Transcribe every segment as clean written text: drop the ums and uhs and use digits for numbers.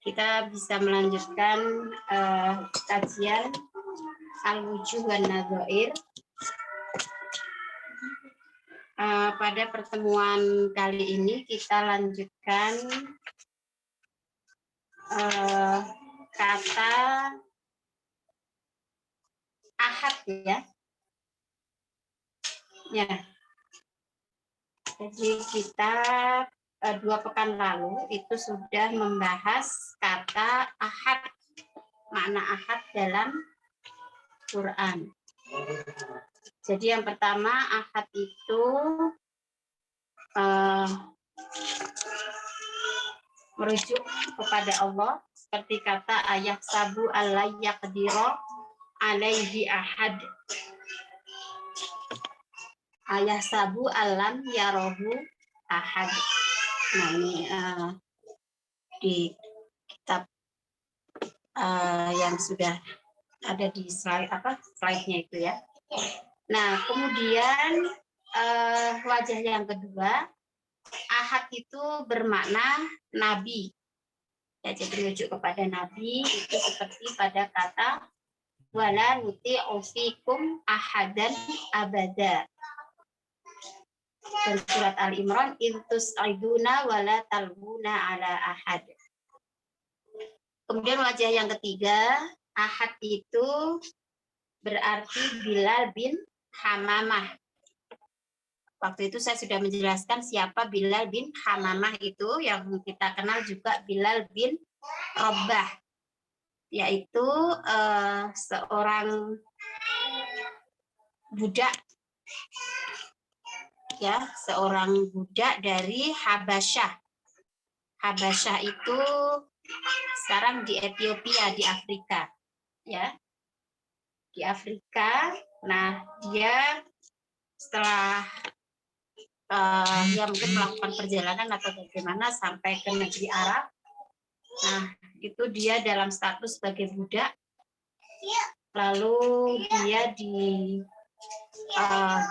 kita bisa melanjutkan kajian Al-Wujuh wan Nadhair. Pada pertemuan kali ini kita lanjutkan kata ahad ya. Ya. Jadi kita 2 pekan lalu itu sudah membahas kata ahad, makna ahad dalam Quran. Jadi yang pertama, ahad itu merujuk kepada Allah, seperti kata ayah sabu alayya qadira alaihi ahad. Ayah sabu alam yarohu ahad. Nah ini di kitab yang sudah ada di slide-nya itu ya. Nah kemudian wajah yang kedua, ahad itu bermakna nabi. Ya, jadi merujuk kepada nabi itu seperti pada kata wala nuti'u fikum ahadan abada. Dan surat Al-Imran intus aiduna wala talbuna ala ahad. Kemudian wajah yang ketiga, ahad itu berarti Bilal bin Hamamah. Waktu itu saya sudah menjelaskan siapa Bilal bin Hamamah itu, yang kita kenal juga Bilal bin Rabah, yaitu seorang budak ya, seorang budak dari Habasyah. Habasyah itu sekarang di Ethiopia, di Afrika ya, di Afrika. Nah dia setelah dia mungkin melakukan perjalanan atau bagaimana sampai ke negeri Arab. Nah itu dia dalam status sebagai budak, lalu dia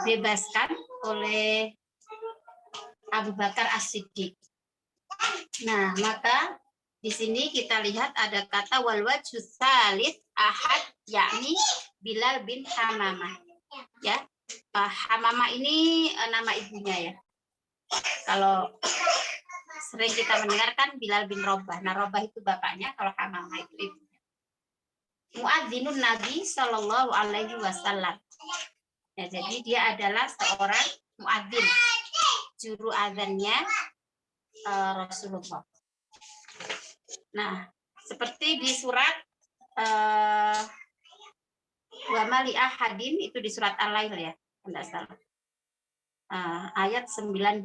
dibebaskan oleh Abu Bakar As-Siddiq. Nah, maka di sini kita lihat ada kata wal wajhu tsalits ahad, yakni Bilal bin Hamamah. Ya, Hamamah ini nama ibunya ya. Kalau sering kita mendengarkan Bilal bin Rabah. Nah, Rabah itu bapaknya, kalau Hamamah itu ibunya. Muadzinun Nabi Shallallahu Alaihi Wasallam. Ya, jadi dia adalah seorang muadzin, juru azannya Rasulullah. Nah, seperti di surat wa mali ahadin, itu di surat Al-Lail ya, tidak salah. Ayat 19.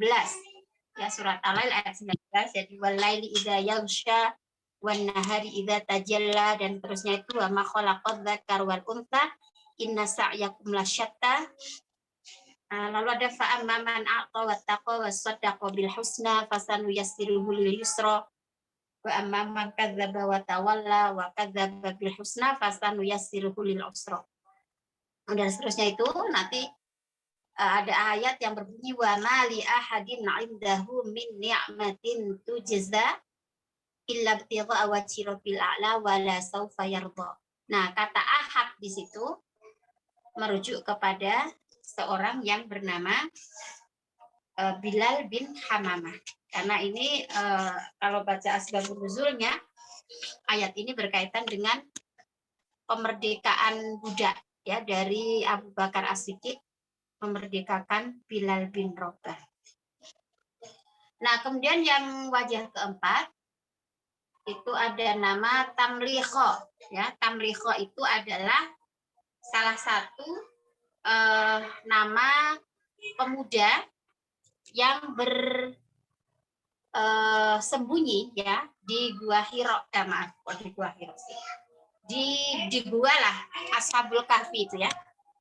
Ya, surat Al-Lail ayat 19. Jadi walaili idza yaghsha wan nahari idza tajalla, dan terusnya itu wa ma khalaqadz dzakar wal untha inna sa'yakum lasyatta. Lalu ada fa'amman a'ta wattaqa wasaddaqa bil husna fasanuyassiruhu lil yusra wa amman kadzdzaba wa tawalla wa kadzdzaba bil husna fasanuyassiruhu lil usra. Dan seterusnya itu nanti ada ayat yang berbunyi wa ma li ahadin 'indahu min ni'matin tujza illa ibtigha'a wajhi rabbil a'la wa la sawfa yarda. Nah, kata ahad di situ merujuk kepada seorang yang bernama Bilal bin Hamamah. Karena ini kalau baca asbabun nuzulnya, ayat ini berkaitan dengan pemerdekaan budak ya, dari Abu Bakar As-Siddiq memerdekakan Bilal bin Rabah. Nah, kemudian yang wajah keempat itu ada nama tamlikho ya. Tamlikho itu adalah salah satu nama pemuda yang bersembunyi ya di Gua Hiro, di Gua Hiro sih. Di gua lah Ashabul Kahfi itu ya.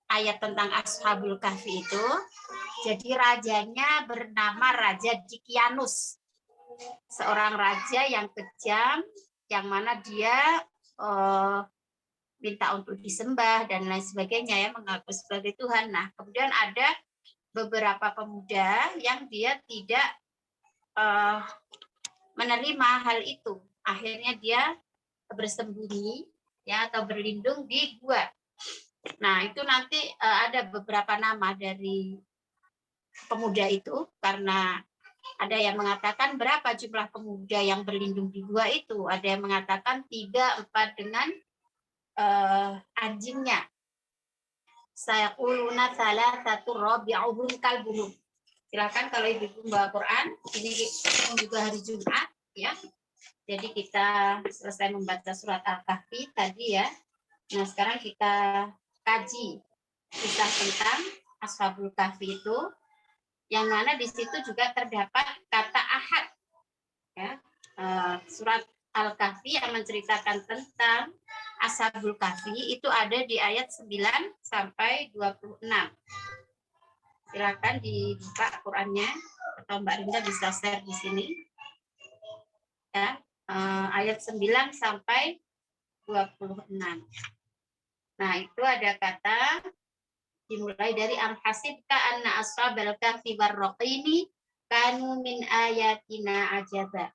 Ayat tentang Ashabul Kahfi itu. Jadi rajanya bernama Raja Dikyanus. Seorang raja yang kejam, yang mana dia minta untuk disembah dan lain sebagainya ya, mengaku sebagai Tuhan. Nah, kemudian ada beberapa pemuda yang dia tidak menerima hal itu. Akhirnya dia bersembunyi ya atau berlindung di gua. Nah, itu nanti ada beberapa nama dari pemuda itu, karena ada yang mengatakan berapa jumlah pemuda yang berlindung di gua itu. Ada yang mengatakan 3, 4 dengan anjingnya. Saya uluna salah satu rabi'uhum kalbuhum. Silakan kalau ibu membawa Quran, ini juga hari Jumat ya. Jadi kita selesai membaca surat Al-Kahfi tadi ya. Nah, sekarang kita kaji kisah tentang Ashabul Kahfi itu, yang mana di situ juga terdapat kata ahad ya. Surat Al-Kahfi yang menceritakan tentang Ashabul Kahfi itu ada di ayat 9 sampai 26. Silakan dibuka Qurannya atau Mbak Rinda bisa share di sini. Ya, ayat 9 sampai 26. Nah, itu ada kata dimulai dari am hasibka anna ashabal kahfi warraqimi kanu min ayatina ajaba.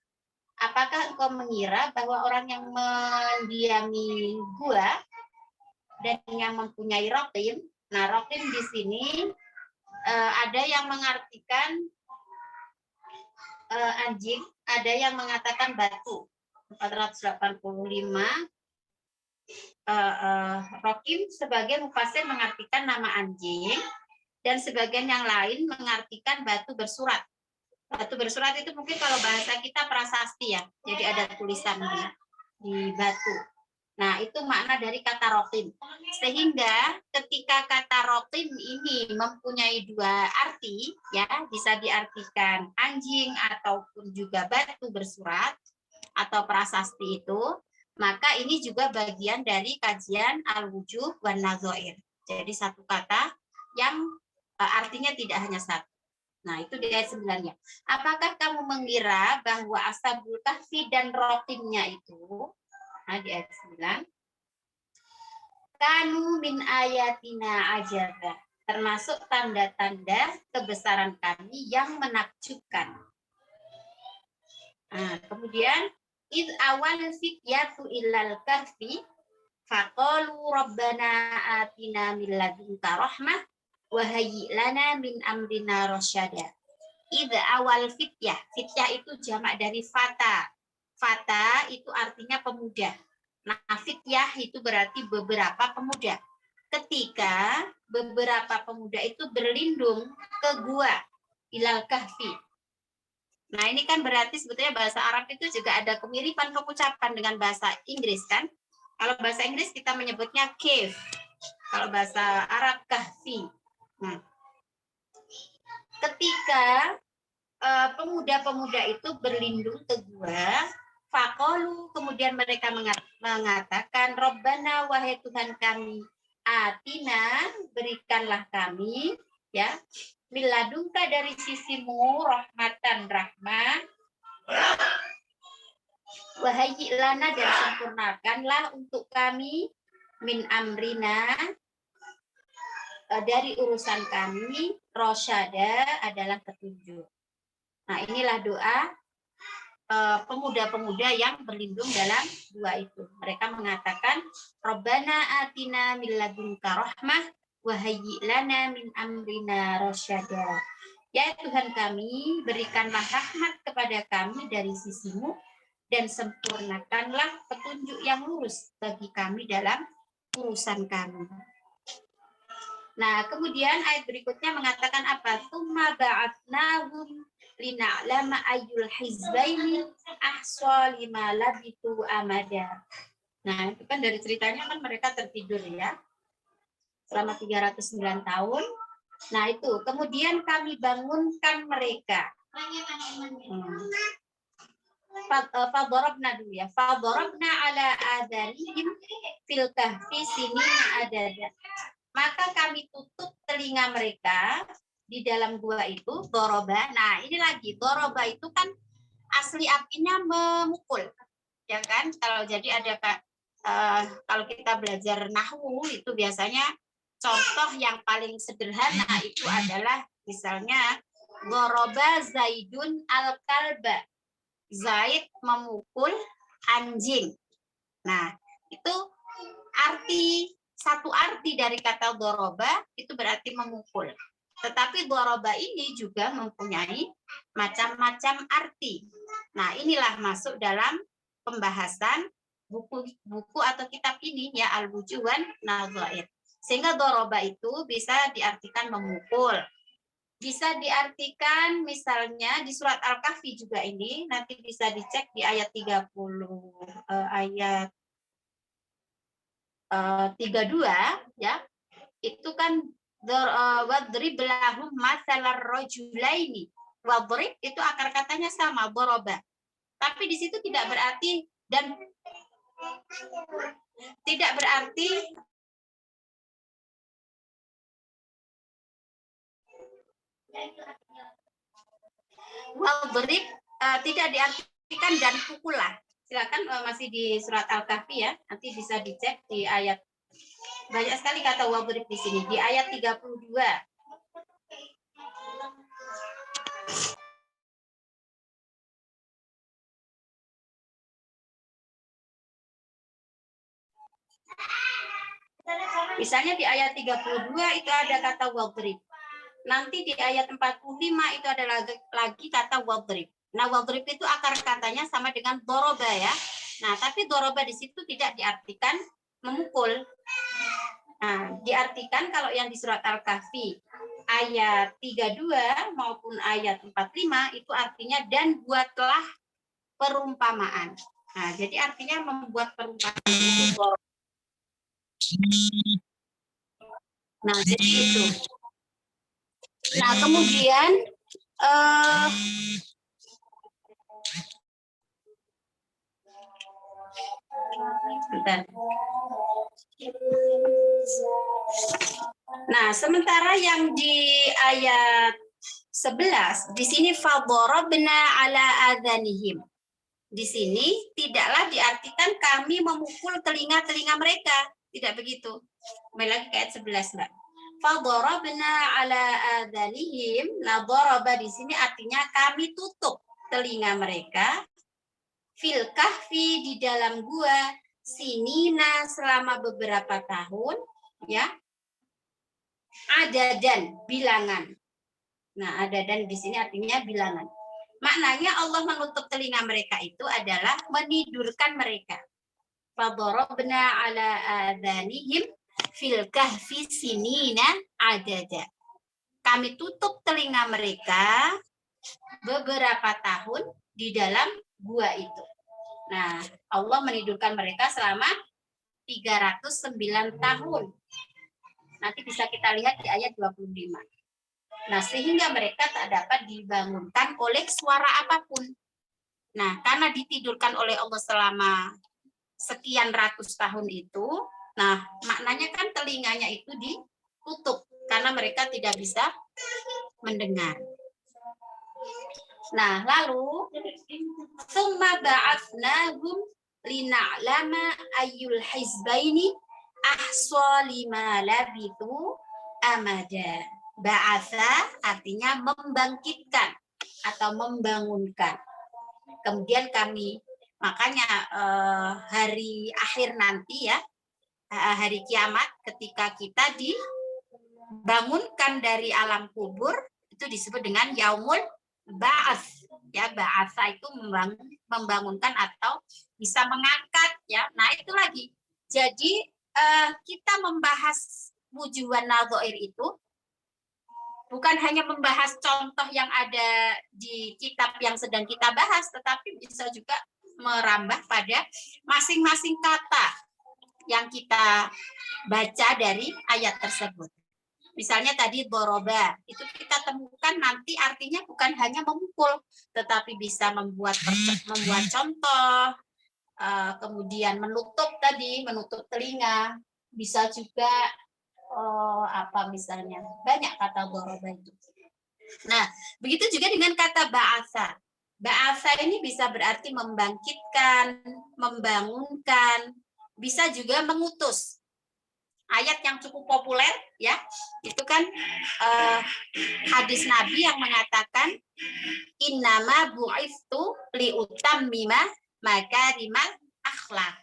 Apakah engkau mengira bahwa orang yang mendiami gua dan yang mempunyai raqim, nah raqim di sini ada yang mengartikan anjing, ada yang mengatakan batu. 485 Raqim sebagian mufassir mengartikan nama anjing, dan sebagian yang lain mengartikan batu bersurat. Batu bersurat itu mungkin kalau bahasa kita prasasti ya, jadi ada tulisan di batu. Nah, itu makna dari kata raqim. Sehingga ketika kata raqim ini mempunyai dua arti, ya, bisa diartikan anjing ataupun juga batu bersurat atau prasasti itu, maka ini juga bagian dari kajian al-wujuh wan nadzair. Jadi satu kata yang artinya tidak hanya satu. Nah, itu di ayat 9-nya. Apakah kamu mengira bahwa Ashabul Kahfi dan raqimnya itu, nah di ayat 9, kanu min ayatina ajaba, termasuk tanda-tanda kebesaran kami yang menakjubkan. Nah, kemudian id awal fityatu illal kahfi faqalu rabbana atina min ladunka rahmah wa hayyi lana min amrina rasyada. Id awal fityah. Fityah itu jamak dari fata. Fata itu artinya pemuda. Nah, fityah itu berarti beberapa pemuda. Ketika beberapa pemuda itu berlindung ke gua ilal kahfi. Nah, ini kan berarti sebetulnya bahasa Arab itu juga ada kemiripan pengucapan dengan bahasa Inggris kan? Kalau bahasa Inggris kita menyebutnya cave. Kalau bahasa Arab kahfi. Nah, ketika pemuda-pemuda itu berlindung ke gua, faqalu, kemudian mereka mengatakan, Rabbana, wahai Tuhan kami, atina, berikanlah kami, ya, miladungka dari sisimu, rahmatan, rahmat, wahai lana, dan sempurnakanlah untuk kami, min amrina, dari urusan kami, rosyada adalah petunjuk. Nah, inilah doa pemuda-pemuda yang berlindung dalam dua itu. Mereka mengatakan, Rabbana atina min ladunka rahmah wa hayyi lana min amrina rasyada. Ya Tuhan kami, berikanlah rahmat kepada kami dari sisimu dan sempurnakanlah petunjuk yang lurus bagi kami dalam urusan kami. Nah, kemudian ayat berikutnya mengatakan apa? Tsumma ba'atnahum lina'lama ayyul hizbaini ahsa lima labitu amada. Nah, itu kan dari ceritanya kan mereka tertidur ya. Selama 309 tahun. Nah, itu. Kemudian kami bangunkan mereka. Fadorobna dulu ya. Fadorobna ala adanihim fil kahfi sinina adada. Maka kami tutup telinga mereka di dalam gua itu, doroba. Nah, ini lagi, doroba itu kan asli artinya memukul. Ya kan? Kalau jadi ada kalau kita belajar nahwu itu biasanya contoh yang paling sederhana itu adalah misalnya doroba Zaidun al-kalba. Zaid memukul anjing. Nah, itu satu arti dari kata doroba itu berarti memukul. Tetapi doroba ini juga mempunyai macam-macam arti. Nah, inilah masuk dalam pembahasan buku atau kitab ini ya, Al-Wujuh wan Nadhair. Sehingga doroba itu bisa diartikan memukul. Bisa diartikan misalnya di surat Al-Kahfi juga ini, nanti bisa dicek di ayat 30, ayat 32 ya. Itu kan wadrib lahum mathalar rajulaini. Wadrib itu akar katanya sama, doroba. Tapi di situ tidak berarti wadrib tidak diartikan dan pukullah. Silakan masih di surat Al-Kahfi ya. Nanti bisa dicek di ayat, banyak sekali kata wadrib di sini di ayat 32. Misalnya di ayat 32 itu ada kata wadrib. Nanti di ayat 45 itu ada lagi kata wadrib. Nah, wadrib itu akar katanya sama dengan doroba ya. Nah, tapi doroba di situ tidak diartikan memukul. Nah, diartikan kalau yang di surat Al-Kahfi ayat 32 maupun ayat 45 itu artinya dan buatlah perumpamaan. Nah, jadi artinya membuat perumpamaan itu doroba. Nah, jadi itu. Nah, kemudian bentar. Nah, sementara yang di ayat 11 di sini fadharabna ala adhanihim. Di sini tidaklah diartikan kami memukul telinga-telinga mereka, tidak begitu. Kembali lagi ke ayat 11, Mbak. Fadharabna ala adhanihim. Nah, dharaba di sini artinya kami tutup telinga mereka fil kahfi di dalam gua sinina selama beberapa tahun ya. Ada dan bilangan. Nah, ada dan di sini artinya bilangan. Maknanya Allah menutup telinga mereka itu adalah menidurkan mereka. Fadharabna ala adhanihim fil kahfi sinina adada. Kami tutup telinga mereka beberapa tahun di dalam gua itu. Nah, Allah menidurkan mereka selama 309 tahun. Nanti bisa kita lihat di ayat 25. Nah, sehingga mereka tak dapat dibangunkan oleh suara apapun. Nah, karena ditidurkan oleh Allah selama sekian ratus tahun itu, nah, maknanya kan telinganya itu ditutup karena mereka tidak bisa mendengar. Nah, lalu summa ba'atsnahum lina'lama ayyul hizbaini ahsa lima labithu amada. Ba'atsa artinya membangkitkan atau membangunkan. Kemudian kami, makanya hari akhir nanti ya, hari kiamat ketika kita dibangunkan dari alam kubur, itu disebut dengan yaumul ba'ats. Ya, ba'atsa itu membangunkan atau bisa mengangkat ya. Nah, itu lagi. Jadi kita membahas wujuh wan nadhair itu bukan hanya membahas contoh yang ada di kitab yang sedang kita bahas, tetapi bisa juga merambah pada masing-masing kata yang kita baca dari ayat tersebut. Misalnya tadi doroba, itu kita temukan nanti artinya bukan hanya memukul, tetapi bisa membuat contoh, kemudian menutup telinga, bisa juga apa misalnya, banyak kata doroba itu. Nah, begitu juga dengan kata ba'asa. Ba'asa ini bisa berarti membangkitkan, membangunkan, bisa juga mengutus ayat yang cukup populer ya, itu kan hadis Nabi yang mengatakan innama bu'itsu liutammima makarimal akhlak.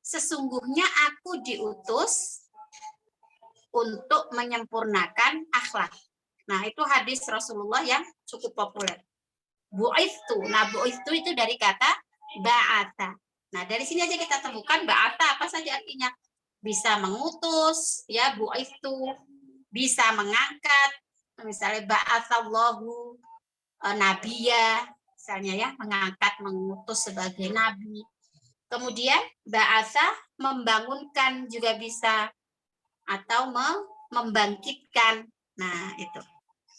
Sesungguhnya aku diutus untuk menyempurnakan akhlak. Nah, itu hadis Rasulullah yang cukup populer. Bu'itsu. Nah, bu'itsu itu dari kata ba'ata. Nah, dari sini aja kita temukan ba'ata apa saja artinya. Bisa mengutus, ya, bu'itsu. Bisa mengangkat, misalnya ba'atsallahu nabiyya, misalnya ya, mengangkat, mengutus sebagai nabi. Kemudian ba'atsa membangunkan juga bisa, atau membangkitkan. Nah, itu.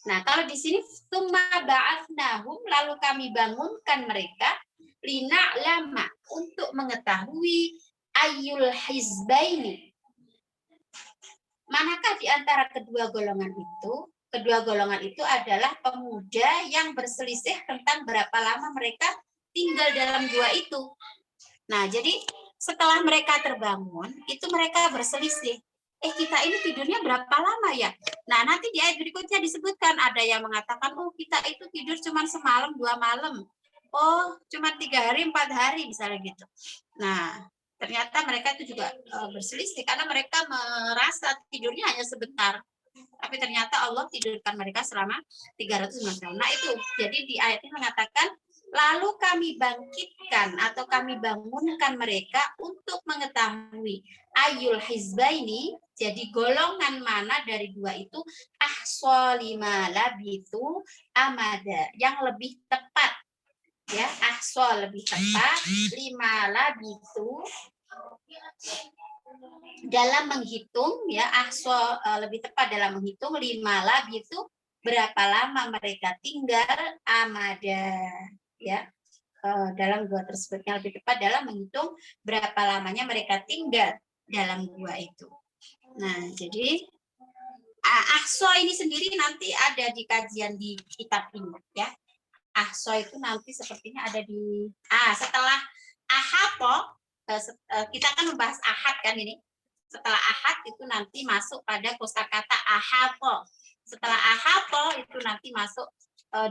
Nah, kalau di sini tsumma ba'atsnahum, lalu kami bangunkan mereka lina'lama, untuk mengetahui ayyul hizbaini. Manakah di antara kedua golongan itu? Kedua golongan itu adalah pemuda yang berselisih tentang berapa lama mereka tinggal dalam gua itu. Nah, jadi setelah mereka terbangun, itu mereka berselisih. Kita ini tidurnya berapa lama ya? Nah, nanti di ayat berikutnya disebutkan, ada yang mengatakan, oh kita itu tidur cuma semalam, 2 malam. Oh, cuma 3 hari, 4 hari, misalnya gitu. Nah, ternyata mereka itu juga berselisih, karena mereka merasa tidurnya hanya sebentar. Tapi ternyata Allah tidurkan mereka selama 350 tahun. Nah, itu. Jadi di ayat ini mengatakan, lalu kami bangkitkan atau kami bangunkan mereka untuk mengetahui ayul hizbaini, jadi golongan mana dari dua itu ahsa lima labitu amada, yang lebih tepat ya, ahsa lebih tepat, lima labitu dalam menghitung ya, ahsa lebih tepat dalam menghitung, lima labitu berapa lama mereka tinggal, amada ya, dalam gua tersebut, yang lebih tepat dalam menghitung berapa lamanya mereka tinggal dalam gua itu. Nah, jadi ahsa ini sendiri nanti ada di kajian di kitab ini ya. Ahsa itu nanti sepertinya ada di setelah ahapo, kita kan membahas ahad kan ini. Setelah ahad itu nanti masuk pada kosakata ahapo. Setelah ahapo itu nanti masuk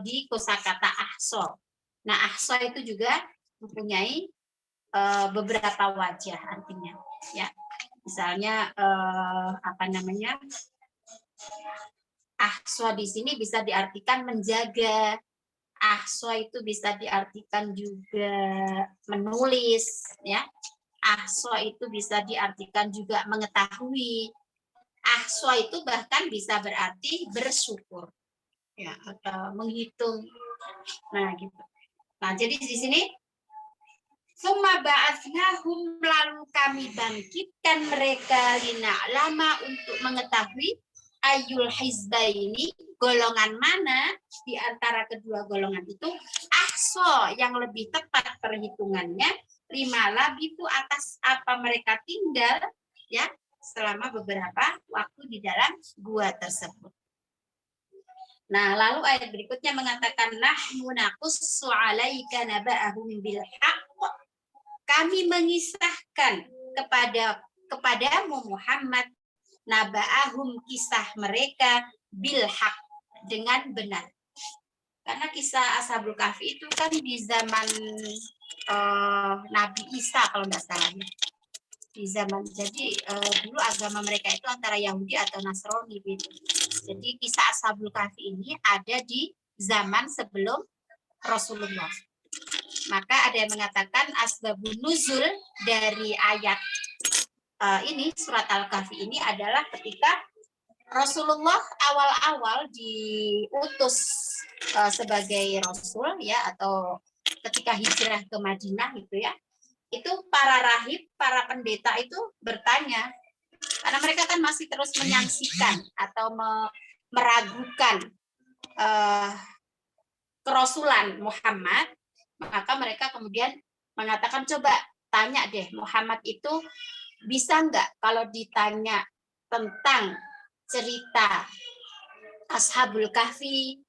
di kosakata ahsa. Nah, ahsa itu juga mempunyai beberapa wajah artinya, ya. Misalnya ahsa di sini bisa diartikan menjaga. Ahsa itu bisa diartikan juga menulis, ya. Ahsa itu bisa diartikan juga mengetahui. Ahsa itu bahkan bisa berarti bersyukur, ya, atau menghitung. Nah, gitu. Nah, jadi di sini summa ba'atsnahum, lalu kami bangkitkan mereka lina'lama, untuk mengetahui ayyul hizbaini, golongan mana di antara kedua golongan itu ahsa, yang lebih tepat perhitungannya, lima labitu, atas apa mereka tinggal ya selama beberapa waktu di dalam gua tersebut. Nah, lalu ayat berikutnya mengatakan, nahnu naqussu 'alaika naba'ahum bil haqq. Kami mengisahkan kepadamu Muhammad naba'ahum, kisah mereka, bil haqq, dengan benar. Karena kisah Ashabul Kahfi itu kan di zaman Nabi Isa kalau nggak salah. Di zaman, jadi dulu agama mereka itu antara Yahudi atau Nasrani gitu. Jadi kisah Ashabul Kahfi ini ada di zaman sebelum Rasulullah. Maka ada yang mengatakan asbabun nuzul dari ayat ini, surat Al-Kahfi ini, adalah ketika Rasulullah awal-awal diutus sebagai Rasul ya, atau ketika hijrah ke Madinah gitu ya. Itu para rahib, para pendeta itu bertanya, karena mereka kan masih terus menyaksikan atau meragukan kerasulan Muhammad, maka mereka kemudian mengatakan, coba tanya deh, Muhammad itu bisa nggak kalau ditanya tentang cerita Ashabul Kahfi,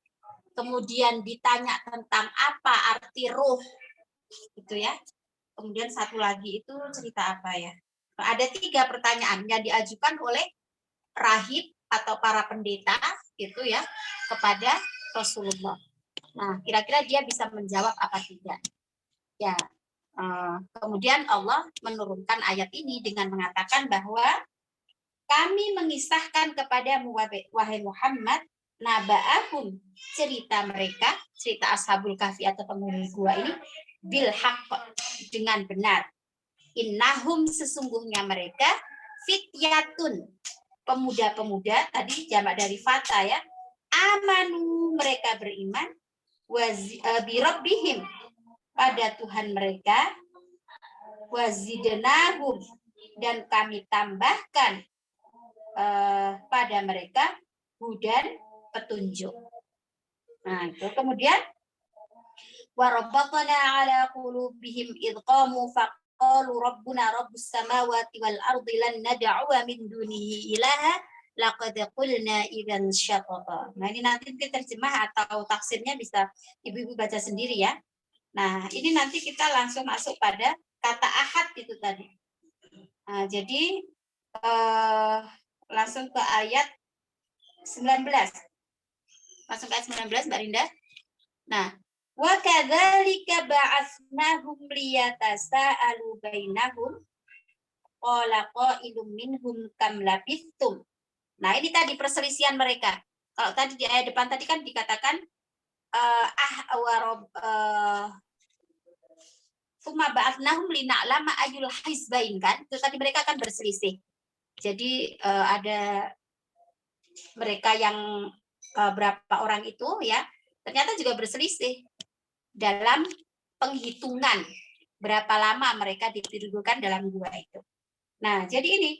kemudian ditanya tentang apa arti ruh, gitu ya. Kemudian satu lagi itu cerita apa ya? Ada 3 pertanyaan yang diajukan oleh rahib atau para pendeta gitu ya kepada Rasulullah. Nah, kira-kira dia bisa menjawab apa tidak? Ya, kemudian Allah menurunkan ayat ini dengan mengatakan bahwa kami mengisahkan kepadamu wahai Muhammad naba'ahum, cerita mereka, cerita Ashabul Kahfi atau penghuni gua ini bil haqq, dengan benar. Innahum, sesungguhnya mereka fityatun, pemuda-pemuda, tadi jamak dari fata ya. Amanu, mereka beriman, birabbihim, pada Tuhan mereka, wazidnahum, dan kami tambahkan pada mereka hudan, petunjuk. Nah, itu kemudian warabatna ala qulubihim idh qamu faqalu rabbuna rabbus samawati wal ardi lan nad'u min dunihi ilaha laqad qulna idzan syatata. Nah, ini nanti terjemah atau tafsirnya bisa ibu-ibu baca sendiri ya. Nah, ini nanti kita langsung masuk pada kata ahad itu tadi. Nah, jadi langsung ke ayat 19. Langsung ke ayat 19, Mbak Rinda. Nah, wa kadzalika ba'atsnahum liyatasaalu bainahum qala qailum minhum kam labithtum. Nah, ini tadi perselisihan mereka. Kalau tadi di ayat depan tadi kan dikatakan summa ba'atsnahum lina'lama ayyul hizbain kan. Itu tadi mereka akan berselisih. Jadi ada mereka yang berapa orang itu ya ternyata juga berselisih dalam penghitungan berapa lama mereka ditidurkan dalam gua itu. Nah, jadi ini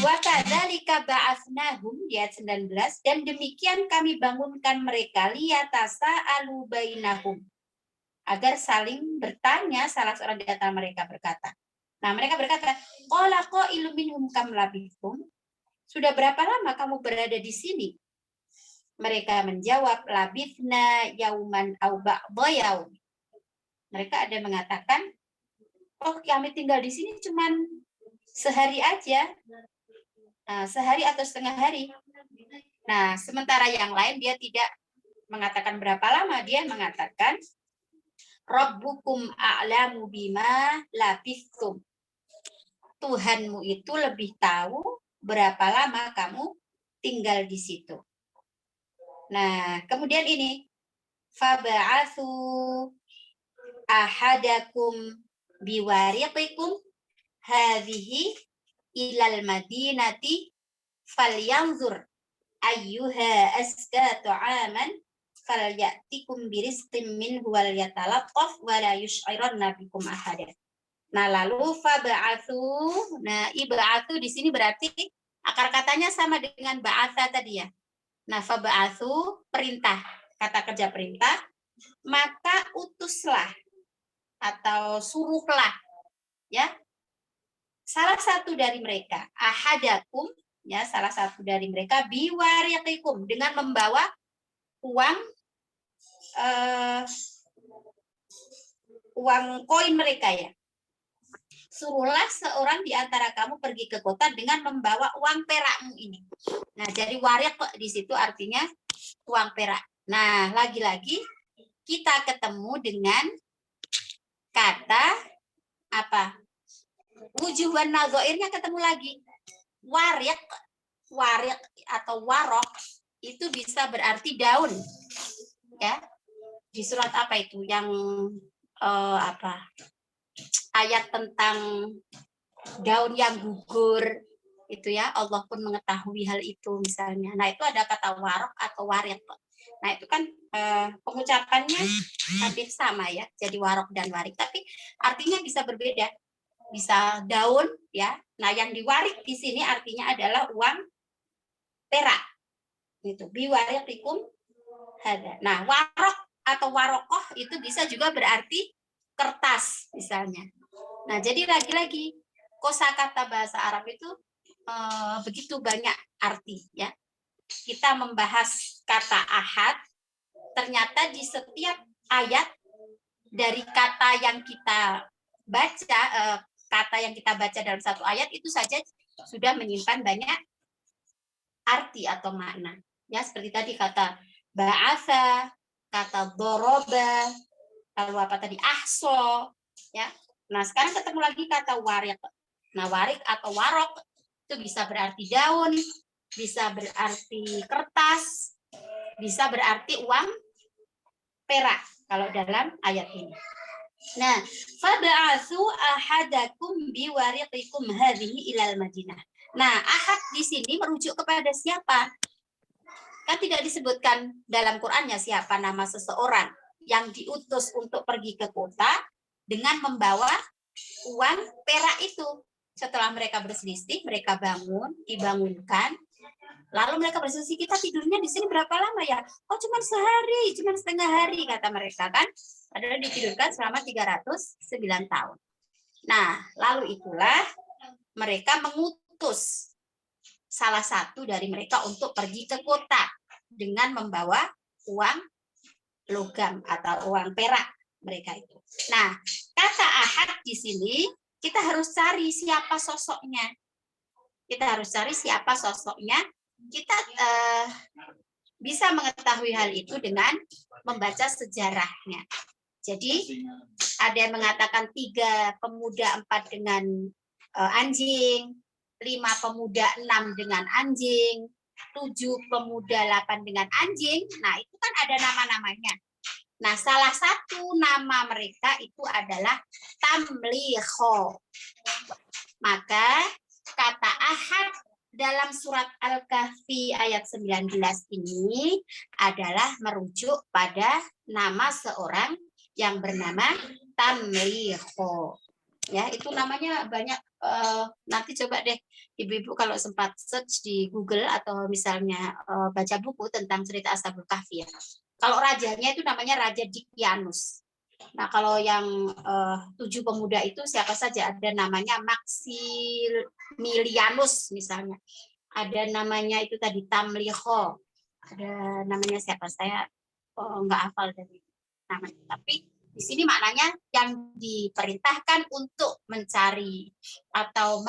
wa kadzalika ba'atsnahum di ayat 19, dan demikian kami bangunkan mereka liyatasaalu bainahum, agar saling bertanya. Salah seorang di antara mereka berkata. Nah, mereka berkata, qala qailum minhum kam labithum, sudah berapa lama kamu berada di sini? Mereka menjawab, labithna yauman au ba'dha yaum. Mereka ada mengatakan, oh kami tinggal di sini cuman sehari aja, sehari atau setengah hari. Nah, sementara yang lain dia tidak mengatakan berapa lama, dia mengatakan, Rabbukum a'lamu bima labithtum. Tuhanmu itu lebih tahu berapa lama kamu tinggal di situ. Nah, kemudian ini faba'atsu ahadakum biwariqikum hadhihi ilal madinati falyanzur ayyuha azka ta'aman falyatikum birizqin minhu wal yatalaqqaf wa la yush'iranna bikum ahada. Nah, lalu faba'atsu, nah ib'atsu di sini berarti akar katanya sama dengan ba'atsa tadi ya. Nah, faba'atsu perintah, kata kerja perintah, maka utuslah atau suruhlah ya salah satu dari mereka, ahadakum ya, salah satu dari mereka biwariqikum, dengan membawa uang koin mereka ya. Suruhlah seorang di antara kamu pergi ke kota dengan membawa uang perakmu ini. Nah, jadi wariq di situ artinya uang perak. Nah, lagi-lagi kita ketemu dengan kata apa? Wujuh wan nadzairnya ketemu lagi. Wariq atau warok itu bisa berarti daun. Ya. Di surat apa itu yang ayat tentang daun yang gugur itu ya, Allah pun mengetahui hal itu misalnya. Nah, itu ada kata warok atau wariq. Nah, itu kan pengucapannya hampir sama ya, jadi warok dan warik, tapi artinya bisa berbeda. Bisa daun ya. Nah, yang diwarik di sini artinya adalah uang perak. Gitu. Biwariqikum hada. Nah, warok atau warokoh itu bisa juga berarti kertas misalnya. Nah, jadi lagi-lagi kosakata bahasa Arab itu begitu banyak arti ya. Kita membahas kata ahad, ternyata di setiap ayat dari kata yang kita baca, kata yang kita baca dalam satu ayat itu saja sudah menyimpan banyak arti atau makna. Ya, seperti tadi kata ba'atha, kata doroba, lalu apa tadi ahso, ya. Nah, sekarang ketemu lagi kata warik. Nah, warik atau warok itu bisa berarti daun, bisa berarti kertas, bisa berarti uang perak kalau dalam ayat ini. Nah, fab'atsu ahadakum biwariqikum hadhihi ilal Madinah. Nah, ahad di sini merujuk kepada siapa? Kan tidak disebutkan dalam Qur'annya siapa nama seseorang yang diutus untuk pergi ke kota dengan membawa uang perak itu. Setelah mereka berselisih, mereka dibangunkan. Lalu mereka berselisih, kita tidurnya di sini berapa lama ya? Oh, cuma sehari, cuma setengah hari, kata mereka kan. Padahal ditidurkan selama 309 tahun. Nah, lalu itulah mereka mengutus salah satu dari mereka untuk pergi ke kota dengan membawa uang logam atau uang perak mereka itu. Nah, kata ahad di sini kita harus cari siapa sosoknya. Kita harus cari siapa sosoknya. Kita bisa mengetahui hal itu dengan membaca sejarahnya. Jadi ada yang mengatakan 3 pemuda 4 dengan anjing, 5 pemuda 6 dengan anjing, 7 pemuda 8 dengan anjing. Nah, itu kan ada nama-namanya. Nah, salah satu nama mereka itu adalah Tamliho. Maka kata ahad dalam surat Al-Kahfi ayat 19 ini adalah merujuk pada nama seorang yang bernama Tamliho. Ya, itu namanya banyak. Nanti coba deh ibu-ibu kalau sempat search di Google atau misalnya baca buku tentang cerita Ashabul Kahfi ya. Kalau rajanya itu namanya Raja Dikyanus. Nah, kalau yang 7 pemuda itu siapa saja? Ada namanya Maximilianus misalnya. Ada namanya itu tadi Tamliho. Ada namanya siapa? Saya nggak hafal dari namanya. Tapi di sini maknanya yang diperintahkan untuk mencari atau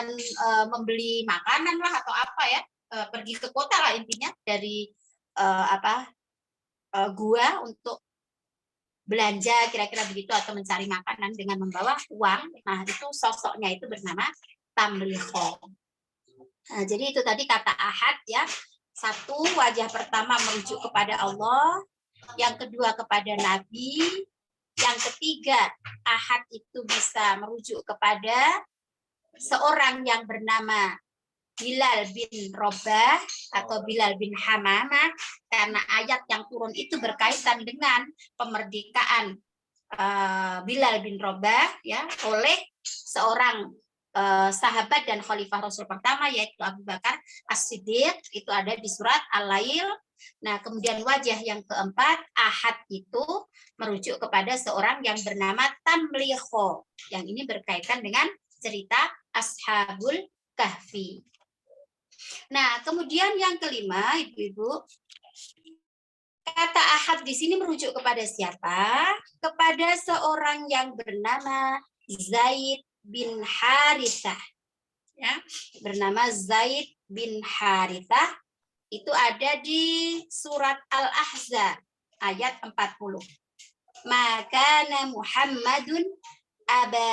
membeli makanan lah atau apa ya, pergi ke kota lah intinya dari gua untuk belanja kira-kira begitu atau mencari makanan dengan membawa uang. Nah, itu sosoknya itu bernama Tamliho. Nah, jadi itu tadi kata ahad ya. 1, wajah pertama merujuk kepada Allah, yang kedua kepada Nabi, yang ketiga ahad itu bisa merujuk kepada seorang yang bernama Bilal bin Robah atau Bilal bin Hamamah, karena ayat yang turun itu berkaitan dengan pemerdekaan Bilal bin Robah ya oleh seorang sahabat dan khalifah Rasul pertama yaitu Abu Bakar As-Siddiq. Itu ada di surat Al-Lail. Nah, kemudian wajah yang keempat ahad itu merujuk kepada seorang yang bernama Tamliho, yang ini berkaitan dengan cerita Ashabul Kahfi. Nah, kemudian yang kelima, ibu-ibu, kata ahad di sini merujuk kepada siapa? Kepada seorang yang bernama Zaid bin Harithah. Ya, bernama Zaid bin Harithah. Itu ada di surat Al-Ahzab ayat 40. Maka Muhammadun aba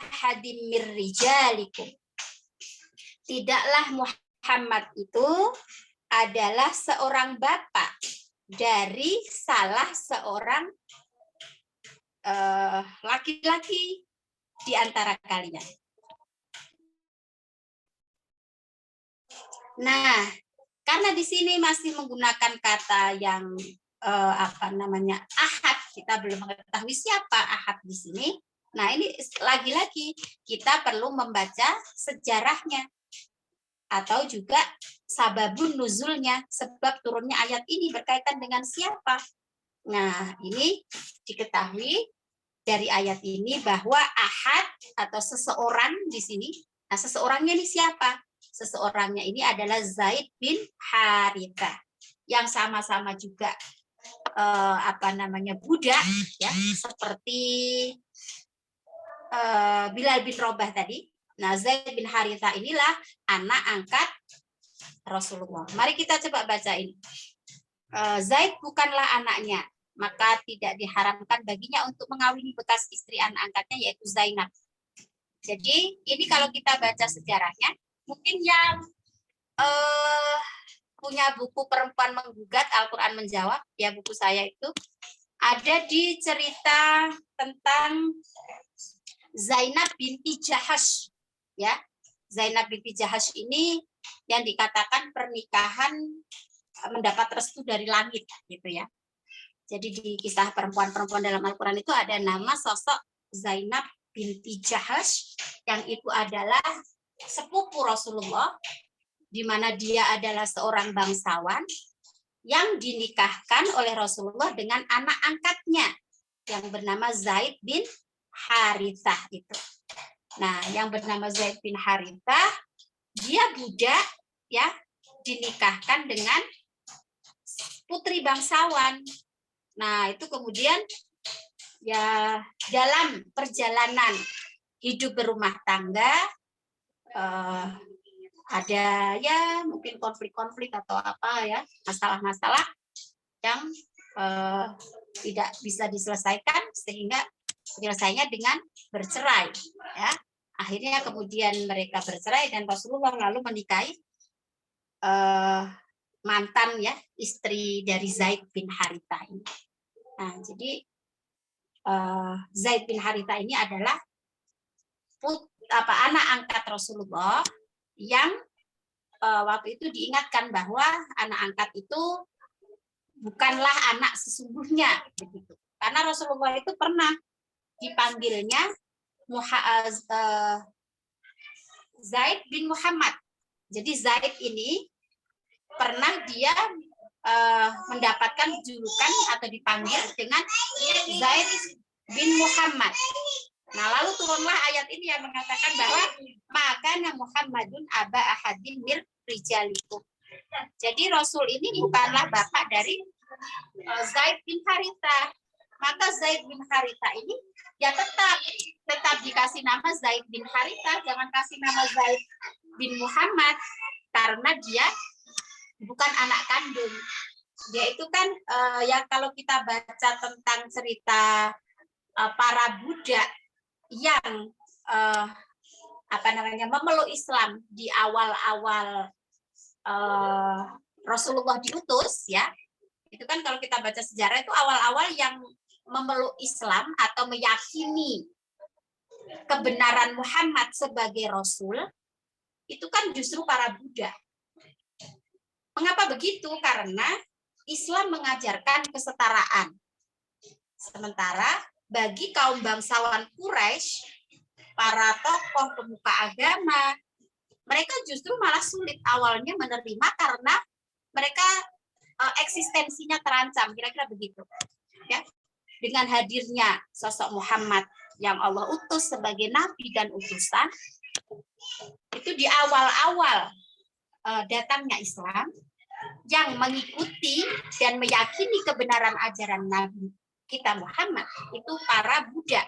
ahadim mir rijalikum. Tidaklah Muhammad itu adalah seorang bapak dari salah seorang laki-laki di antara kalian. Nah, karena di sini masih menggunakan kata yang ahad, kita belum mengetahui siapa ahad di sini. Nah, ini lagi-lagi kita perlu membaca sejarahnya atau juga sababun nuzulnya, sebab turunnya ayat ini berkaitan dengan siapa. Nah, ini diketahui dari ayat ini bahwa ahad atau seseorang di sini. Nah, seseorangnya ini siapa? Seseorangnya ini adalah Zaid bin Harithah yang sama-sama juga budak ya, seperti Bilal bin Robah tadi. Nah, Zaid bin Haritha inilah anak angkat Rasulullah. Mari kita coba baca ini. Zaid bukanlah anaknya, maka tidak diharamkan baginya untuk mengawini bekas istri anak angkatnya, yaitu Zainab. Jadi ini kalau kita baca sejarahnya, mungkin yang punya buku Perempuan Menggugat Al-Quran Menjawab, ya buku saya itu, ada di cerita tentang Zainab binti Jahash, ya. Zainab binti Jahash ini yang dikatakan pernikahan mendapat restu dari langit, gitu ya. Jadi di kisah perempuan-perempuan dalam Al-Quran itu ada nama sosok Zainab binti Jahash, yang itu adalah sepupu Rasulullah, di mana dia adalah seorang bangsawan yang dinikahkan oleh Rasulullah dengan anak angkatnya yang bernama Zaid bin Harithah itu. Nah, yang bernama Zaid bin Harithah, dia budak ya, dinikahkan dengan putri bangsawan. Nah, itu kemudian ya dalam perjalanan hidup berumah tangga ada ya mungkin konflik-konflik atau apa ya, masalah-masalah yang tidak bisa diselesaikan sehingga penyelesaiannya dengan bercerai ya. Akhirnya kemudian mereka bercerai dan Rasulullah lalu menikahi mantan ya istri dari Zaid bin Haritha ini. Nah, jadi Zaid bin Haritha ini adalah anak angkat Rasulullah yang waktu itu diingatkan bahwa anak angkat itu bukanlah anak sesungguhnya begitu. Karena Rasulullah itu pernah dipanggilnya Zaid bin Muhammad. Jadi Zaid ini pernah dia mendapatkan julukan atau dipanggil dengan Zaid bin Muhammad. Nah, lalu turunlah ayat ini yang mengatakan bahwa makana Muhammadun aba ahadin mir rijalikum. Jadi Rasul ini bukanlah bapak dari Zaid bin Haritha. Maka Zaid bin Haritha ini ya tetap dikasih nama Zaid bin Haritha, jangan kasih nama Zaid bin Muhammad karena dia bukan anak kandung. Dia itu kan ya kalau kita baca tentang cerita para budak yang memeluk Islam di awal-awal Rasulullah diutus ya, itu kan kalau kita baca sejarah itu awal-awal yang memeluk Islam atau meyakini kebenaran Muhammad sebagai Rasul itu kan justru para budak. Mengapa begitu? Karena Islam mengajarkan kesetaraan. Sementara bagi kaum bangsawan Quraisy, para tokoh pemuka agama, mereka justru malah sulit awalnya menerima karena mereka eksistensinya terancam, kira-kira begitu. Ya, dengan hadirnya sosok Muhammad yang Allah utus sebagai nabi dan utusan, itu di awal-awal datangnya Islam yang mengikuti dan meyakini kebenaran ajaran Nabi kita Muhammad itu para budak.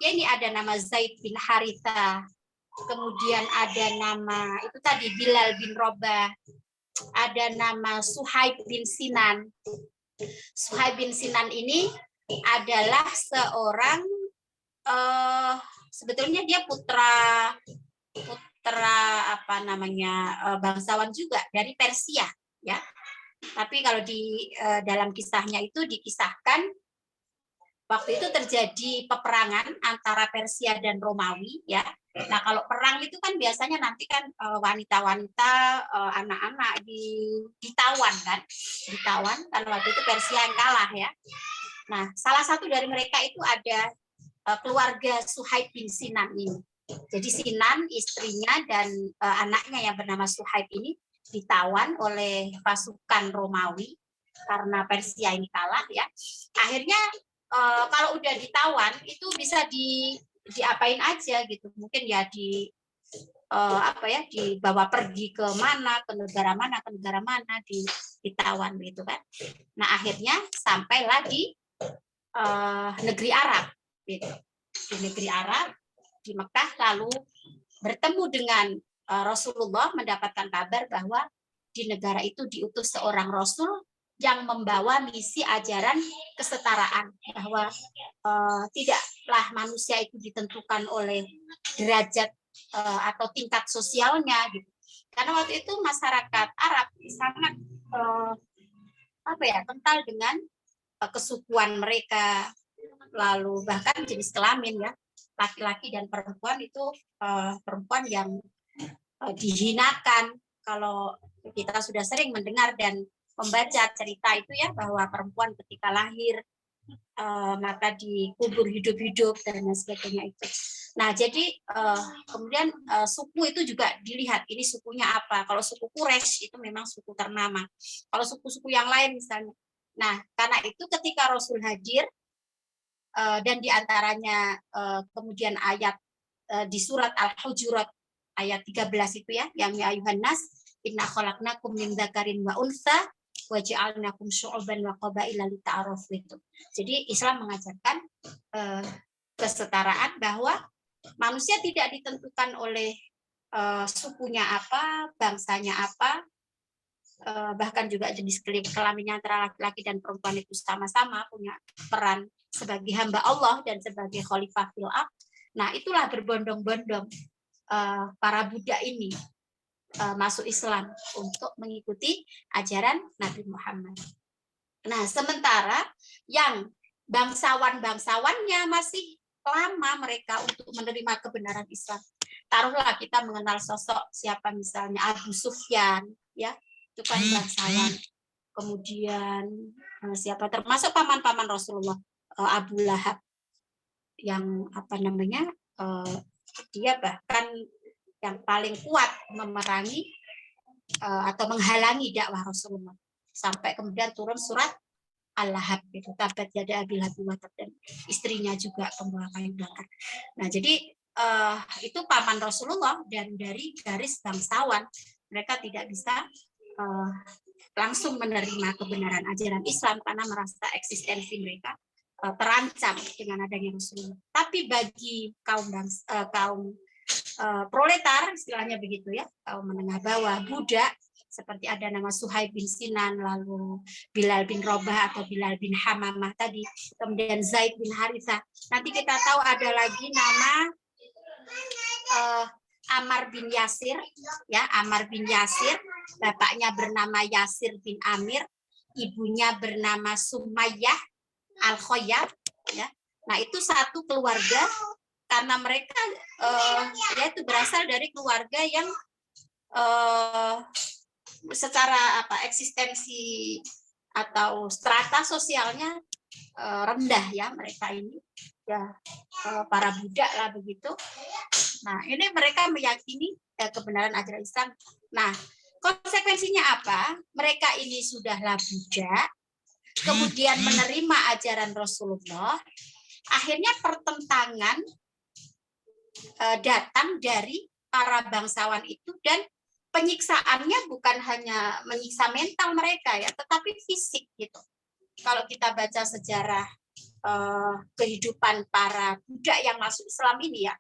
Ya, ini ada nama Zaid bin Haritha, kemudian ada nama itu tadi Bilal bin Robah, ada nama Suhaib bin Sinan. Suhaib bin Sinan ini adalah seorang sebetulnya dia putra bangsawan juga dari Persia ya. Tapi kalau di dalam kisahnya itu dikisahkan waktu itu terjadi peperangan antara Persia dan Romawi ya. Nah, kalau perang itu kan biasanya nanti kan wanita-wanita, anak-anak ditawan kan. Ditawan karena waktu itu Persia yang kalah ya. Nah, salah satu dari mereka itu ada keluarga Suhaib bin Sinan ini. Jadi Sinan, istrinya dan anaknya yang bernama Suhaib ini ditawan oleh pasukan Romawi karena Persia ini kalah ya. Akhirnya kalau udah ditawan itu bisa diapain aja gitu, mungkin ya dibawa pergi ke mana, ke negara mana ditawan gitu kan. Nah, akhirnya sampailah di negeri Arab gitu. Di negeri Arab di Mekah, lalu bertemu dengan Rasulullah, mendapatkan kabar bahwa di negara itu diutus seorang Rasul yang membawa misi ajaran kesetaraan, bahwa tidaklah manusia itu ditentukan oleh derajat atau tingkat sosialnya gitu. Karena waktu itu masyarakat Arab sangat kental dengan kesukuan mereka, lalu bahkan jenis kelamin ya, laki-laki dan perempuan itu perempuan yang dihinakan. Kalau kita sudah sering mendengar dan membaca cerita itu ya, bahwa perempuan ketika lahir maka dikubur hidup-hidup dan lain sebagainya itu. Nah, jadi kemudian suku itu juga dilihat, ini sukunya apa. Kalau suku Quraisy itu memang suku ternama. Kalau suku-suku yang lain misalnya. Nah, karena itu ketika Rasul hadir dan diantaranya kemudian ayat di surat Al-Hujurat ayat 13 itu ya, yang ya ayuhan nas inna khalaqnakum min dzakarin wa unsa wa ja'alnakum syu'uban wa qabaila lita'arafu itu. Jadi Islam mengajarkan kesetaraan, bahwa manusia tidak ditentukan oleh sukunya apa, bangsanya apa, bahkan juga jenis kelaminnya antara laki-laki dan perempuan itu sama-sama punya peran sebagai hamba Allah dan sebagai khalifah fil ardh. Nah, itulah berbondong-bondong para Buddha ini masuk Islam untuk mengikuti ajaran Nabi Muhammad. Nah, sementara yang bangsawan-bangsawannya masih lama mereka untuk menerima kebenaran Islam. Taruhlah kita mengenal sosok siapa misalnya Abu Sufyan, ya, itu kan bangsawan. Kemudian siapa, termasuk paman-paman Rasulullah, Abu Lahab, yang dia bahkan yang paling kuat memerangi atau menghalangi dakwah Rasulullah, sampai kemudian turun surat Al-Lahab itu, tabat yada abil lahab wa tab, dan istrinya juga pembawa kayu bakar. Nah, jadi itu paman Rasulullah, dan dari garis bangsawan mereka tidak bisa langsung menerima kebenaran ajaran Islam karena merasa eksistensi mereka terancam dengan adanya Rasulullah. Tapi bagi kaum proletar, istilahnya begitu ya, kaum menengah bawah, budak, seperti ada nama Suhaib bin Sinan, lalu Bilal bin Robah atau Bilal bin Hamamah tadi, kemudian Zaid bin Harithah. Nanti kita tahu ada lagi nama Ammar bin Yasir, ya, Ammar bin Yasir, bapaknya bernama Yasir bin Amir, ibunya bernama Sumayyah Al-Khoyyab, ya. Nah, itu satu keluarga, karena mereka yaitu berasal dari keluarga yang secara eksistensi atau strata sosialnya rendah ya, mereka ini ya, para budak lah begitu. Nah, ini mereka meyakini kebenaran ajaran Islam. Nah, konsekuensinya apa? Mereka ini sudahlah budak, kemudian menerima ajaran Rasulullah, akhirnya pertentangan datang dari para bangsawan itu, dan penyiksaannya bukan hanya menyiksa mental mereka ya, tetapi fisik gitu. Kalau kita baca sejarah kehidupan para budak yang masuk Islam ini ya,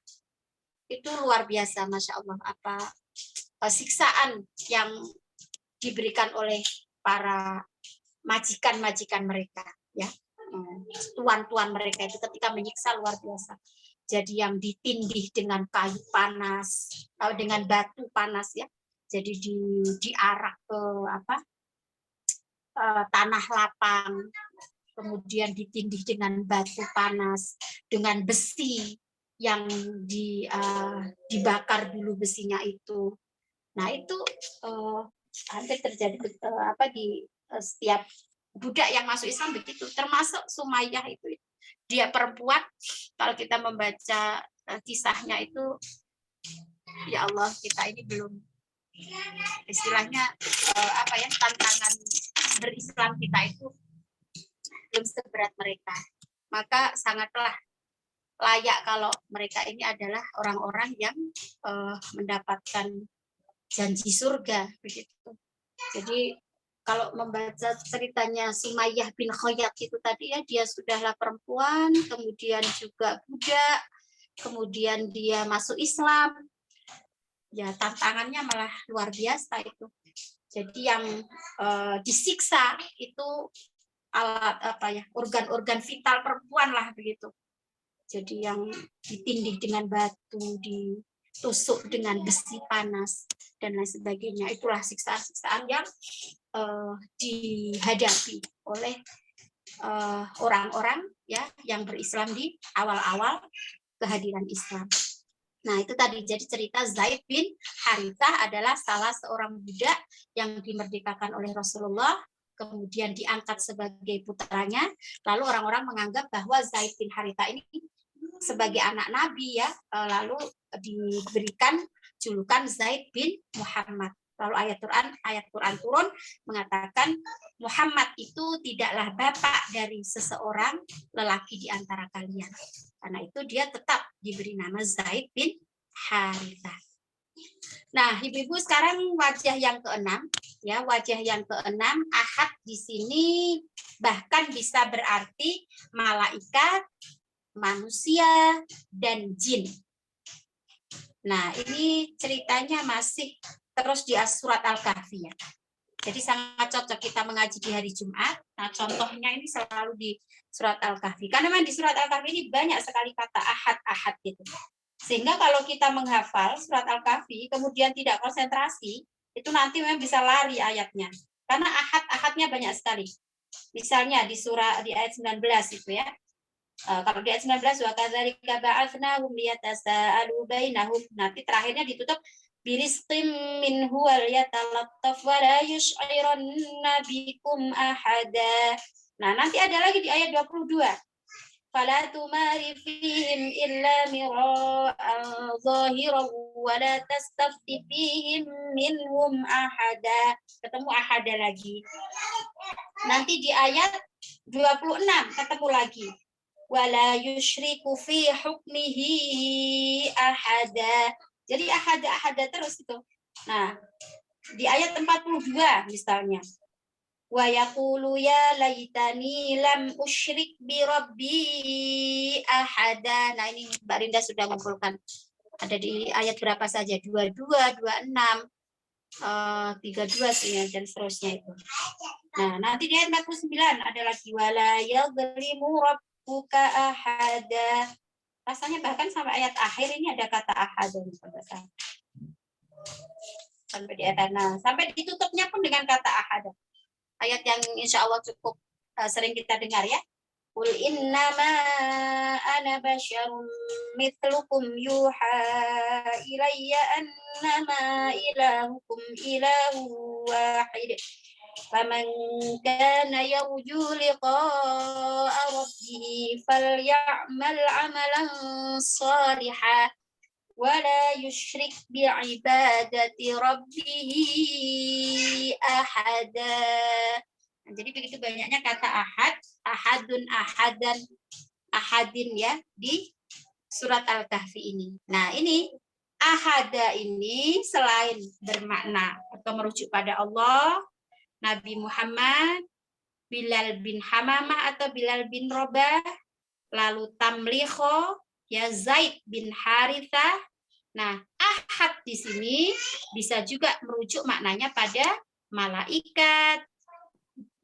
itu luar biasa, Masya Allah, apa siksaan yang diberikan oleh para majikan-majikan mereka ya, tuan-tuan mereka itu ketika menyiksa luar biasa. Jadi yang ditindih dengan kayu panas, dengan batu panas ya, jadi diarak ke tanah lapang, kemudian ditindih dengan batu panas, dengan besi yang dibakar dulu besinya itu. Nah, itu hampir terjadi di setiap budak yang masuk Islam begitu, termasuk Sumayyah itu. Dia perempuan, kalau kita membaca kisahnya itu, ya Allah, kita ini belum istilahnya tantangan berislam kita itu belum seberat mereka. Maka sangatlah layak kalau mereka ini adalah orang-orang yang mendapatkan janji surga begitu. Jadi kalau membaca ceritanya Sumayyah bin Khoyyab itu tadi ya, dia sudahlah perempuan, kemudian juga budak, kemudian dia masuk Islam, ya tantangannya malah luar biasa itu. Jadi yang disiksa itu organ-organ vital perempuan lah begitu. Jadi yang ditindih dengan batu, ditusuk dengan besi panas dan lain sebagainya. Itulah siksaan-siksaan yang dihadapi oleh orang-orang ya yang berislam di awal-awal kehadiran Islam. Nah, itu tadi jadi cerita Zaid bin Harithah adalah salah seorang budak yang dimerdekakan oleh Rasulullah, kemudian diangkat sebagai putranya, lalu orang-orang menganggap bahwa Zaid bin Harithah ini sebagai anak Nabi ya, lalu diberikan julukan Zaid bin Muhammad. Lalu ayat Quran turun mengatakan Muhammad itu tidaklah bapak dari seseorang lelaki di antara kalian. Karena itu dia tetap diberi nama Zaid bin Harithah. Nah, ibu-ibu sekarang wajah yang keenam, ya wajah yang keenam ahad di sini bahkan bisa berarti malaikat, manusia, dan jin. Nah, ini ceritanya masih terus di surat Al-Kahfi ya. Jadi sangat cocok kita mengaji di hari Jumat. Nah, contohnya ini selalu di surat Al-Kahfi. Karena memang di surat Al-Kahfi ini banyak sekali kata ahad-ahad gitu. Sehingga kalau kita menghafal surat Al-Kahfi, kemudian tidak konsentrasi, itu nanti memang bisa lari ayatnya. Karena ahad-ahadnya banyak sekali. Misalnya di ayat 19 itu ya. Kalau di ayat 19, wa kadzalika ba'atsnahum liyatasaalu bainahum. Nanti terakhirnya ditutup birisqim minhu wal yatalattaf wa la yush'iranna bikum ahada. Nah, nanti ada lagi di ayat 22. Fala tumari fihim illa mira'an zahiran wa la tastafti fihim minhum ahada. Ketemu ahada lagi. Nanti di ayat 26 ketemu lagi. Wala yusyriku fi hukmihi ahada. Jadi ahada terus itu. Nah, di ayat 42 misalnya. Wa yaqulu ya laitani lam usyrik bi rabbi ahada. Nah, ini Mbak Rinda sudah mengumpulkan. Ada di ayat berapa saja? 22, 26, 32 sih dan seterusnya itu. Nah, nanti di ayat 49 ada lagi wala yadhlimu rabbuka ahada. Rasanya bahkan sampai ayat akhir ini ada kata ahad sampai di ayat sampai ditutupnya pun dengan kata ahad. Ayat yang insya Allah cukup sering kita dengar ya. Qul innama ana basyarum mithlukum yuha ilayya annama ilahukum ilahu wahid. فمن كان يرجو لقاء ربه فليعمل عملا صالحا ولا يشرك بعبادة ربه أحدا. Jadi begitu banyaknya kata ahad, ahadun, ahadan, ahadin ya di surat Al-Kahfi ini. Nah, ini ahada ini selain bermakna atau merujuk pada Allah, Nabi Muhammad, Bilal bin Hamamah atau Bilal bin Robah, lalu Tamliho, ya Zaid bin Harithah. Nah, ahad di sini bisa juga merujuk maknanya pada malaikat,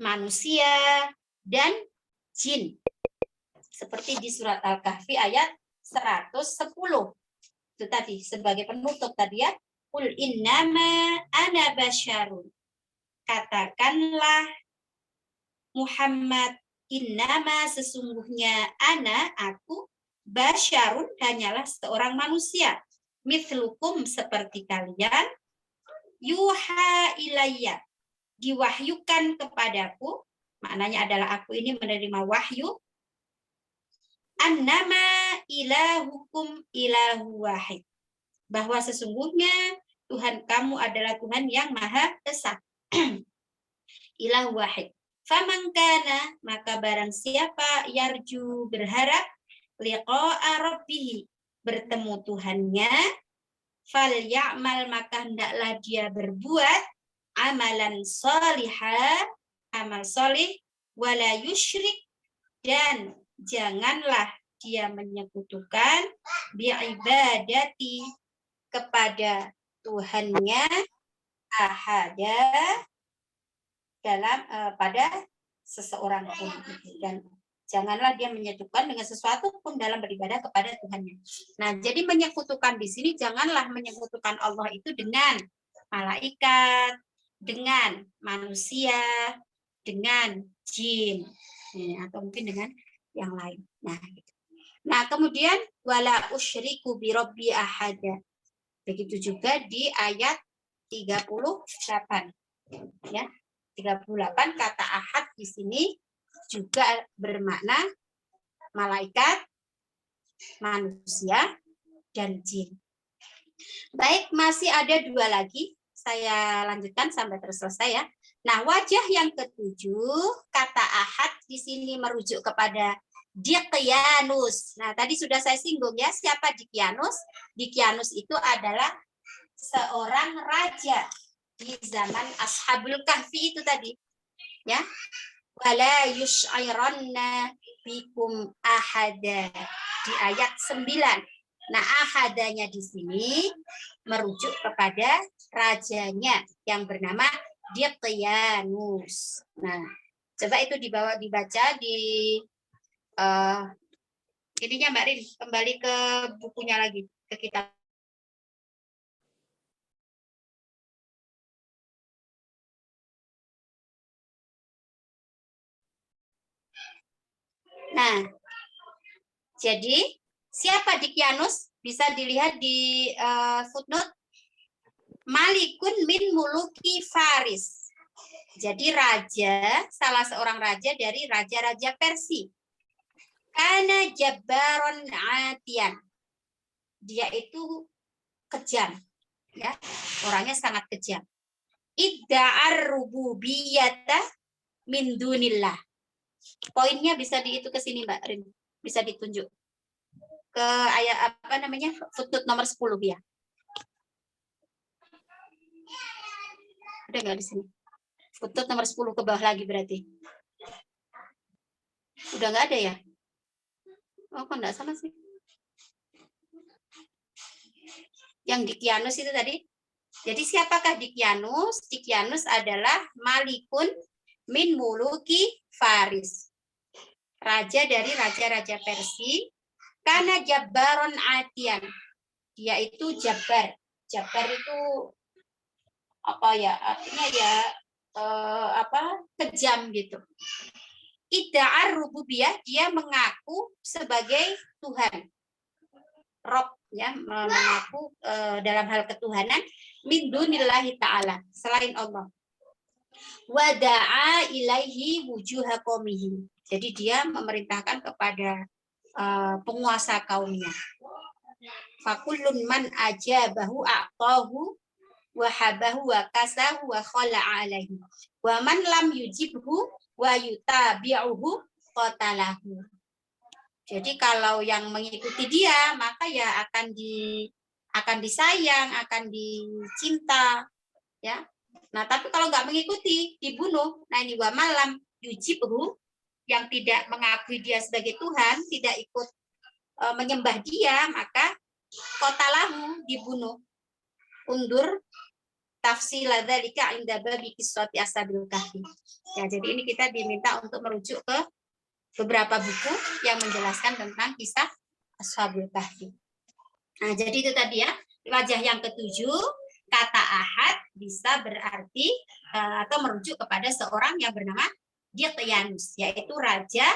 manusia, dan jin. Seperti di surat Al-Kahfi ayat 110. Itu tadi sebagai penutup tadi ya. Qul innama ana basyarun. Katakanlah Muhammad, innama sesungguhnya aku basyarun hanyalah seorang manusia, mithlukum seperti kalian, yuha ilayya diwahyukan kepadaku, maknanya adalah aku ini menerima wahyu, annama ilahukum ilahu wahid, bahwa sesungguhnya Tuhan kamu adalah Tuhan yang maha esa. Ilah wahid. Faman kana, maka barang siapa yarju berharap liqa'a rabbih, bertemu Tuhannya, falyamal, maka hendaklah dia berbuat amalan salihah, amal solih, wala yusyrik, dan janganlah dia menyekutukan bi'ibadati, kepada Tuhannya ahada dalam pada seseorang pun, dan janganlah dia menyekutukan dengan sesuatu pun dalam beribadah kepada Tuhannya. Nah, jadi menyekutukan di sini janganlah menyekutukan Allah itu dengan malaikat, dengan manusia, dengan jin, atau mungkin dengan yang lain. Nah, kemudian wala usyriku bi rabbi ahada. Begitu juga di ayat 38. Ya. 38 kata ahad di sini juga bermakna malaikat, manusia, dan jin. Baik, masih ada 2 lagi. Saya lanjutkan sampai selesai ya. Nah, wajah yang ketujuh, kata ahad di sini merujuk kepada Dikyanus. Nah, tadi sudah saya singgung ya, siapa Dikyanus? Dikyanus itu adalah seorang raja di zaman Ashabul Kahfi itu tadi. Ya. Wala yush'iranna bikum ahada di ayat 9. Nah, ahadanya di sini merujuk kepada rajanya yang bernama Dikyanus. Nah, coba itu dibaca di ininya Mbak Rin, kembali ke bukunya lagi, ke kitab. Nah, jadi siapa Dikyanus? Bisa dilihat di footnote. Malikun min muluki Faris. Jadi raja, salah seorang raja dari raja-raja Persia. Kana jabbaron atiyan. Dia itu kejam, ya. Orangnya sangat kejam. Idda'ar rububiyyata min dunillah. Poinnya bisa itu ke sini Mbak Rin, bisa ditunjuk ke ayat apa namanya, footnote nomor 10 ya. Udah nggak di sini? Footnote nomor 10 ke bawah lagi berarti. Udah nggak ada ya? Oh, kok nggak sama sih? Yang Dikyanus itu tadi. Jadi siapakah Dikyanus? Dikyanus adalah malikun min muluki Faris. Raja dari raja-raja Persia. Karena jabbaron atiyan. Dia itu jabbar. Jabbar itu apa ya? Artinya ya kejam gitu. Idda'ar rububiyah, dia mengaku sebagai Tuhan. Rob, ya, mengaku dalam hal ketuhanan min dunillahi ta'ala, selain Allah. Wada'a ilaihi wujuha qaumihi. Jadi dia memerintahkan kepada penguasa kaumnya. Fakullun man ajabahu a'tahu wa habahu wa kasahu wa khala'a alaihi. Wa man lam yujibhu wa yutabi'uhu qatalahu. Jadi kalau yang mengikuti dia, maka ya akan disayang, akan dicinta, ya. Nah, tapi kalau nggak mengikuti, dibunuh. Nah, ini wa malam yujibhu, yang tidak mengakui dia sebagai Tuhan, tidak ikut menyembah dia, maka qatalahu, dibunuh. Undur tafsir dzalika inda babi qissati ashabil kahfi. Ya, jadi ini kita diminta untuk merujuk ke beberapa buku yang menjelaskan tentang kisah Ashabul Kahfi. Nah, jadi itu tadi ya, wajah yang ketujuh, kata ahad bisa berarti atau merujuk kepada seorang yang bernama Dikyanus, yaitu raja